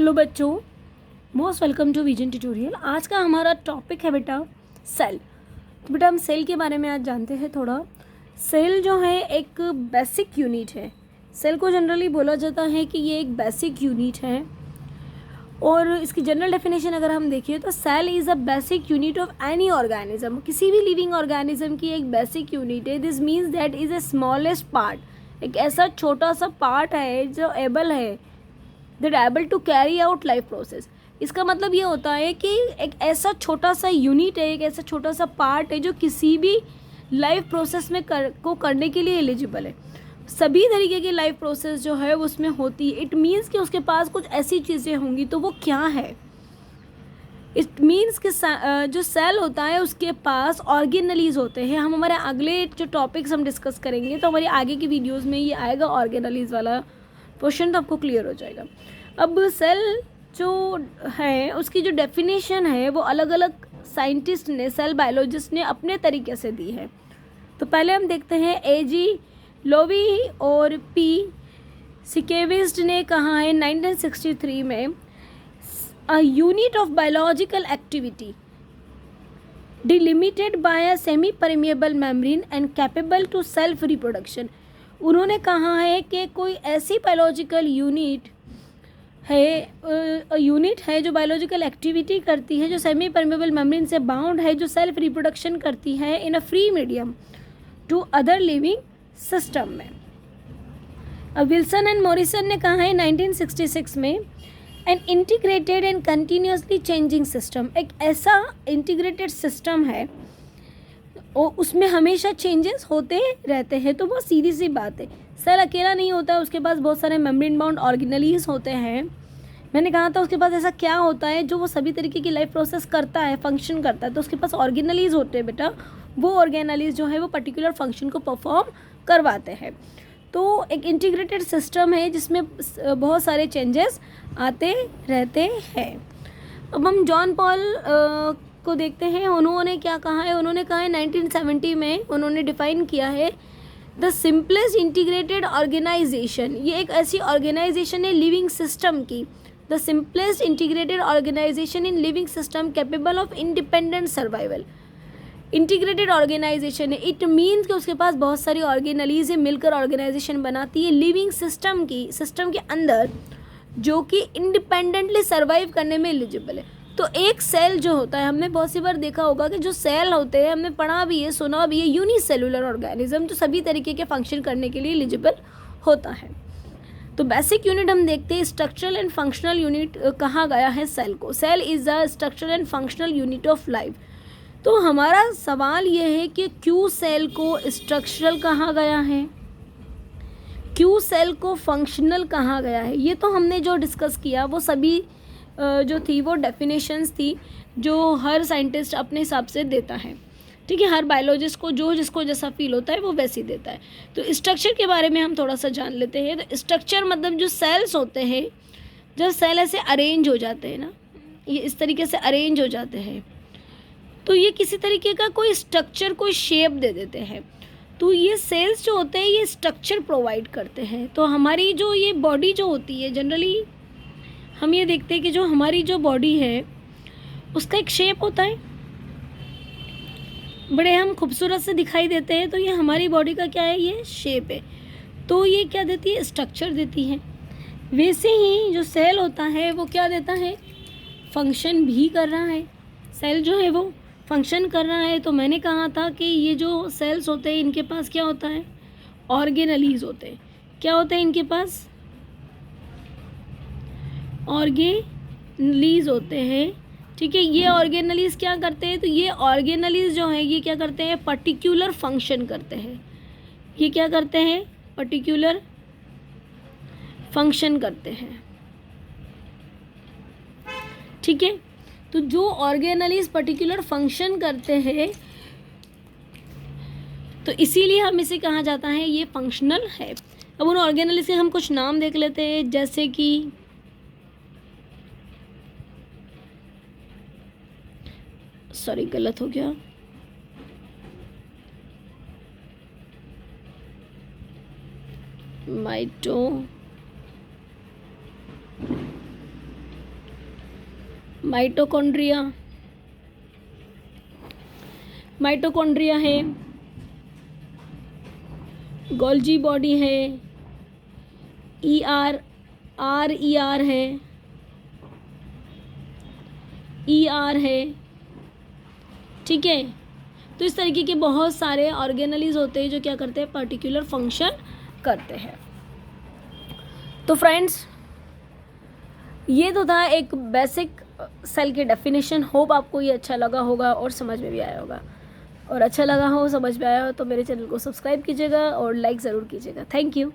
Hello बच्चों, most welcome to vision tutorial. आज का हमारा टॉपिक है बेटा सेल। तो बेटा हम सेल के बारे में आज जानते हैं थोड़ा। सेल जो है एक बेसिक यूनिट है। सेल को जनरली बोला जाता है कि ये एक बेसिक यूनिट है और इसकी जनरल डेफिनेशन अगर हम देखें तो cell is a basic unit of any organism. किसी भी लिविंग ऑर्गेनिज्म की एक बेसिक यूनिट है। This means that is a smallest part, एक ऐसा छोटा सा पार्ट है जो एबल है that able to carry out life process. इसका मतलब ये होता है कि एक ऐसा छोटा सा यूनिट है, एक ऐसा छोटा सा पार्ट है जो किसी भी लाइफ प्रोसेस में करने के लिए एलिजिबल है। सभी तरीके की लाइफ प्रोसेस जो है उसमें होती है। इट मीन्स कि उसके पास कुछ ऐसी चीज़ें होंगी। तो वो क्या है? इट मीन्स कि जो सेल होता है उसके पास ऑर्गेनलीज होते हैं। हम हमारे अगले जो टॉपिक्स हम डिस्कस करेंगे तो हमारी आगे की वीडियोज़ में ये आएगा ऑर्गेनलीज वाला क्वेश्चन, तो आपको क्लियर हो जाएगा। अब सेल जो है उसकी जो डेफिनेशन है वो अलग अलग साइंटिस्ट ने, सेल बायोलॉजिस्ट ने अपने तरीके से दी है। तो पहले हम देखते हैं A.G. लोवी और P. सिकेविस्ट ने कहा है 1963 में, a unit of biological activity delimited by a semi permeable membrane and capable to self reproduction. उन्होंने कहा है कि कोई ऐसी बायोलॉजिकल यूनिट है जो बायोलॉजिकल एक्टिविटी करती है, जो सेमी परमेबल मेम्ब्रेन से बाउंड है, जो सेल्फ रिप्रोडक्शन करती है in a free medium to other living system में। अब विल्सन एंड मॉरिसन ने कहा है 1966 में, an integrated and continuously changing system, एक ऐसा इंटीग्रेटेड सिस्टम है और उसमें हमेशा चेंजेस होते रहते हैं। तो बहुत सीधी सी बात है, सेल अकेला नहीं होता, उसके पास बहुत सारे मेम्ब्रेन बाउंड ऑर्गेनलीज होते हैं। मैंने कहा था उसके पास ऐसा क्या होता है जो वो सभी तरीके की लाइफ प्रोसेस करता है, फंक्शन करता है। तो उसके पास ऑर्गेनलीज होते हैं बेटा। वो ऑर्गेनलीज जो है वो पर्टिकुलर फंक्शन को परफॉर्म करवाते हैं। तो एक इंटीग्रेटेड सिस्टम है जिसमें बहुत सारे चेंजेस आते रहते हैं। अब हम जॉन पॉल को देखते हैं। उन्होंने क्या कहा है? उन्होंने कहा है 1970 में उन्होंने डिफाइन किया है द सिंपलेस्ट इंटीग्रेटेड ऑर्गेनाइजेशन। ये एक ऐसी ऑर्गेनाइजेशन है लिविंग सिस्टम की, the simplest integrated organisation in living system capable of independent survival. Integrated organisation है, इट मीन्स कि उसके पास बहुत सारी ऑर्गेनलीज है, मिलकर ऑर्गेनाइजेशन बनाती है लिविंग सिस्टम के अंदर, जो कि इंडिपेंडेंटली सर्वाइव करने में एलिजिबल है। तो एक सेल जो होता है, हमने बहुत सी बार देखा होगा कि जो सेल होते हैं, हमने पढ़ा भी है, सुना भी है, यूनिसेलुलर ऑर्गेनिज्म जो सभी तरीके के फंक्शन करने के लिए एलिजिबल होता है। तो बेसिक यूनिट हम देखते हैं, स्ट्रक्चरल एंड फंक्शनल यूनिट कहा गया है सेल को। Cell is the structural and functional unit of life. तो हमारा सवाल ये है कि क्यों सेल को स्ट्रक्चरल कहा गया है, क्यों सेल को फंक्शनल कहा गया है? ये तो हमने जो डिस्कस किया वो सभी जो थी वो डेफिनेशंस थी जो हर साइंटिस्ट अपने हिसाब से देता है। ठीक है, हर बायोलॉजिस्ट को जो जिसको जैसा फील होता है वो वैसे ही देता है। तो स्ट्रक्चर के बारे में हम थोड़ा सा जान लेते हैं। तो स्ट्रक्चर मतलब जो सेल्स होते हैं, जब सेल ऐसे अरेंज हो जाते हैं ना, ये इस तरीके से अरेंज हो जाते हैं, तो ये किसी तरीके का कोई स्ट्रक्चर, कोई शेप दे देते हैं। तो ये सेल्स जो होते हैं ये स्ट्रक्चर प्रोवाइड करते हैं। तो हमारी जो ये बॉडी जो होती है, जनरली हम ये देखते हैं कि जो हमारी जो बॉडी है उसका एक शेप होता है, बड़े हम खूबसूरत से दिखाई देते हैं। तो ये हमारी बॉडी का क्या है? ये शेप है। तो ये क्या देती है? स्ट्रक्चर देती है। वैसे ही जो सेल होता है वो क्या देता है? फंक्शन भी कर रहा है। सेल जो है वो फंक्शन कर रहा है। तो मैंने कहा था कि ये जो सेल्स होते हैं इनके पास क्या होता है? ऑर्गेनलीज होते हैं। क्या होते हैं इनके पास? ऑर्गेनलीज होते हैं। ठीक है, ये ऑर्गेनलीज क्या करते हैं? तो ये ऑर्गेनलीज जो है ये क्या करते हैं? पर्टिकुलर फंक्शन करते हैं। ये क्या करते हैं? पर्टिकुलर फंक्शन करते हैं। ठीक है, तो जो ऑर्गेनलीज पर्टिकुलर फंक्शन करते हैं तो इसीलिए हम इसे कहा जाता है ये फंक्शनल है। अब उन ऑर्गेनलीज के हम कुछ नाम देख लेते हैं, जैसे कि सॉरी गलत हो गया, माइटोकॉन्ड्रिया, माइटोकॉन्ड्रिया है, गोल्जी बॉडी है, ER, RER है, ER है, ठीक है। तो इस तरीके के बहुत सारे ऑर्गेनलीज होते हैं जो क्या करते हैं, पर्टिकुलर फंक्शन करते हैं। तो फ्रेंड्स, ये तो था एक बेसिक सेल की डेफिनेशन। होप आपको ये अच्छा लगा होगा और समझ में भी आया होगा, और अच्छा लगा हो, समझ में आया हो तो मेरे चैनल को सब्सक्राइब कीजिएगा और लाइक ज़रूर कीजिएगा। Thank you.